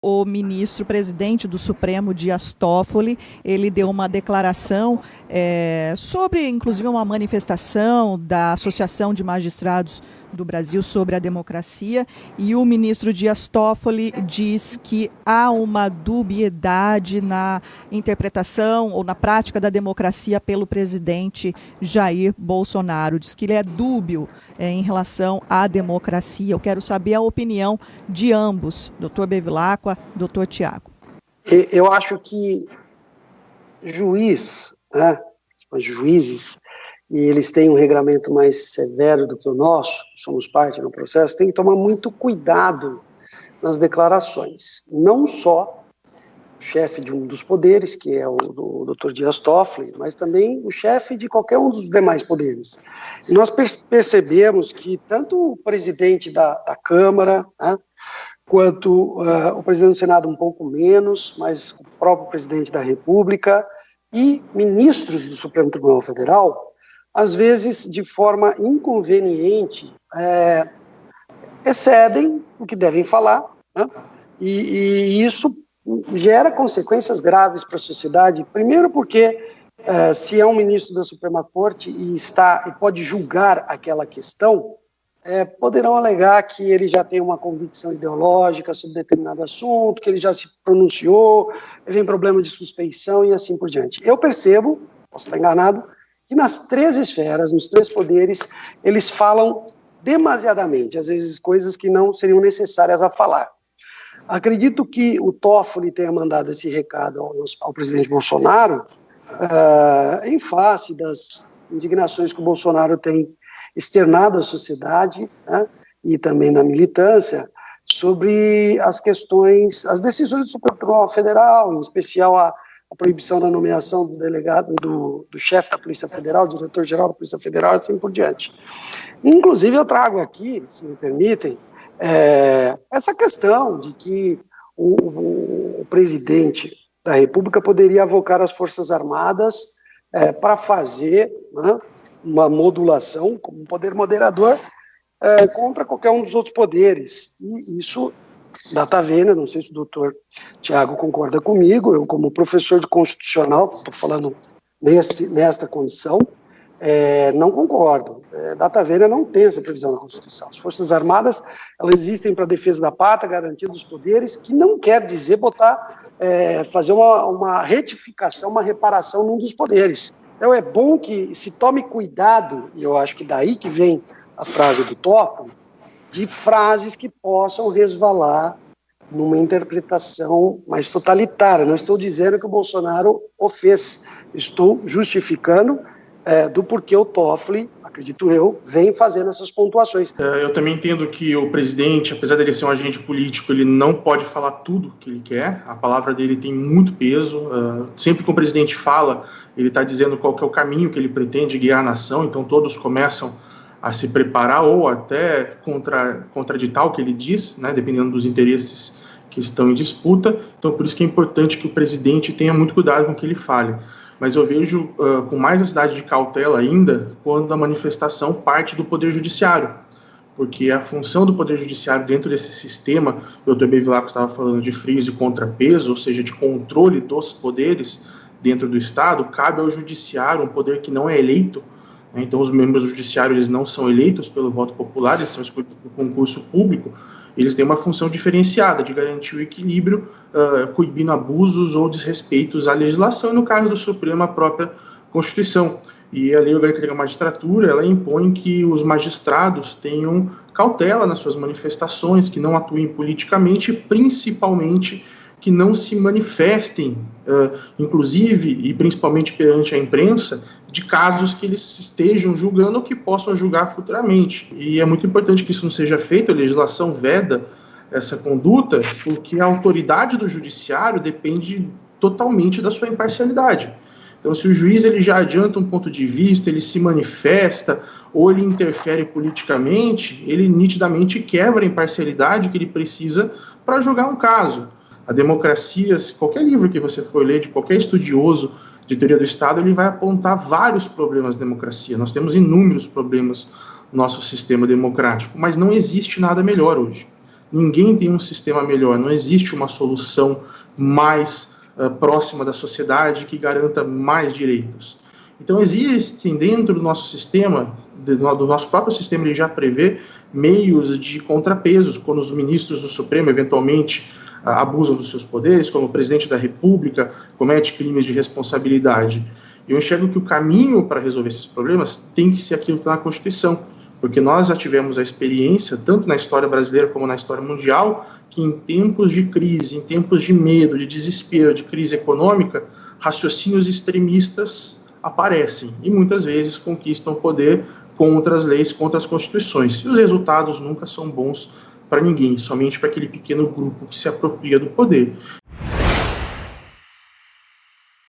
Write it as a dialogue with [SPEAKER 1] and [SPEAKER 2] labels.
[SPEAKER 1] o ministro presidente do Supremo, Dias Toffoli, ele deu uma declaração sobre, inclusive, uma manifestação da Associação de Magistrados do Brasil sobre a democracia, e o ministro Dias Toffoli diz que há uma dubiedade na interpretação ou na prática da democracia pelo presidente Jair Bolsonaro. Diz que ele é dúbio em relação à democracia. Eu quero saber a opinião de ambos, doutor Bevilacqua, doutor Tiago.
[SPEAKER 2] Eu acho que juízes, e eles têm um regramento mais severo do que o nosso, somos parte do processo, tem que tomar muito cuidado nas declarações. Não só o chefe de um dos poderes, que é o Dr. Dias Toffoli, mas também o chefe de qualquer um dos demais poderes. E nós percebemos que tanto o presidente da Câmara, quanto o presidente do Senado um pouco menos, mas o próprio presidente da República e ministros do Supremo Tribunal Federal, às vezes, de forma inconveniente, excedem o que devem falar, e isso gera consequências graves para a sociedade. Primeiro porque, se é um ministro da Suprema Corte e pode julgar aquela questão, poderão alegar que ele já tem uma convicção ideológica sobre determinado assunto, que ele já se pronunciou, vem problema de suspeição e assim por diante. Eu percebo, posso estar enganado, que nas três esferas, nos três poderes, eles falam demasiadamente, às vezes coisas que não seriam necessárias a falar. Acredito que o Toffoli tenha mandado esse recado ao presidente Bolsonaro, em face das indignações que o Bolsonaro tem externado à sociedade, e também na militância, sobre as questões, as decisões do Supremo Tribunal Federal, em especial a proibição da nomeação do delegado, do chefe da Polícia Federal, do diretor-geral da Polícia Federal, e assim por diante. Inclusive, eu trago aqui, se me permitem, essa questão de que o presidente da República poderia avocar as Forças Armadas para fazer uma modulação, como um poder moderador, contra qualquer um dos outros poderes. E isso data vênia, não sei se o doutor Tiago concorda comigo, eu como professor de constitucional, estou falando nesta condição, não concordo. Data vênia não tem essa previsão na Constituição. As Forças Armadas, elas existem para a defesa da pátria, garantia dos poderes, que não quer dizer fazer uma retificação, uma reparação num dos poderes. Então é bom que se tome cuidado, e eu acho que daí que vem a frase do Toffoli, de frases que possam resvalar numa interpretação mais totalitária. Não estou dizendo que o Bolsonaro o fez, estou justificando do porquê o Toffoli, acredito eu, vem fazendo essas pontuações.
[SPEAKER 3] Eu também entendo que o presidente, apesar dele ser um agente político, ele não pode falar tudo que ele quer, a palavra dele tem muito peso, sempre que o presidente fala, ele está dizendo qual que é o caminho que ele pretende guiar a nação, então todos começam a se preparar ou até contraditar o que ele diz, dependendo dos interesses que estão em disputa. Então, por isso que é importante que o presidente tenha muito cuidado com o que ele fale. Mas eu vejo com mais necessidade de cautela ainda quando a manifestação parte do Poder Judiciário, porque a função do Poder Judiciário dentro desse sistema, o Dr. Bevilacqua estava falando de friso e contrapeso, ou seja, de controle dos poderes dentro do Estado, cabe ao Judiciário, um poder que não é eleito. Então, os membros do Judiciário eles não são eleitos pelo voto popular, eles são escolhidos por concurso público, eles têm uma função diferenciada de garantir o equilíbrio, coibindo abusos ou desrespeitos à legislação, e no caso do Supremo, a própria Constituição. E a Lei Orgânica da Magistratura, ela impõe que os magistrados tenham cautela nas suas manifestações, que não atuem politicamente, principalmente que não se manifestem, inclusive e principalmente perante a imprensa, de casos que eles estejam julgando ou que possam julgar futuramente. E é muito importante que isso não seja feito, a legislação veda essa conduta, porque a autoridade do judiciário depende totalmente da sua imparcialidade. Então, se o juiz ele já adianta um ponto de vista, ele se manifesta ou ele interfere politicamente, ele nitidamente quebra a imparcialidade que ele precisa para julgar um caso. A democracia, qualquer livro que você for ler de qualquer estudioso de teoria do Estado, ele vai apontar vários problemas da democracia. Nós temos inúmeros problemas no nosso sistema democrático, mas não existe nada melhor hoje. Ninguém tem um sistema melhor, não existe uma solução mais próxima da sociedade que garanta mais direitos. Então existem dentro do nosso sistema, do nosso próprio sistema, ele já prevê meios de contrapesos quando os ministros do Supremo eventualmente abusam dos seus poderes, como o presidente da República comete crimes de responsabilidade. Eu enxergo que o caminho para resolver esses problemas tem que ser aquilo que está na Constituição, porque nós já tivemos a experiência, tanto na história brasileira como na história mundial, que em tempos de crise, em tempos de medo, de desespero, de crise econômica, raciocínios extremistas aparecem e muitas vezes conquistam poder contra as leis, contra as constituições. E os resultados nunca são bons para ninguém, somente para aquele pequeno grupo que se apropria do poder.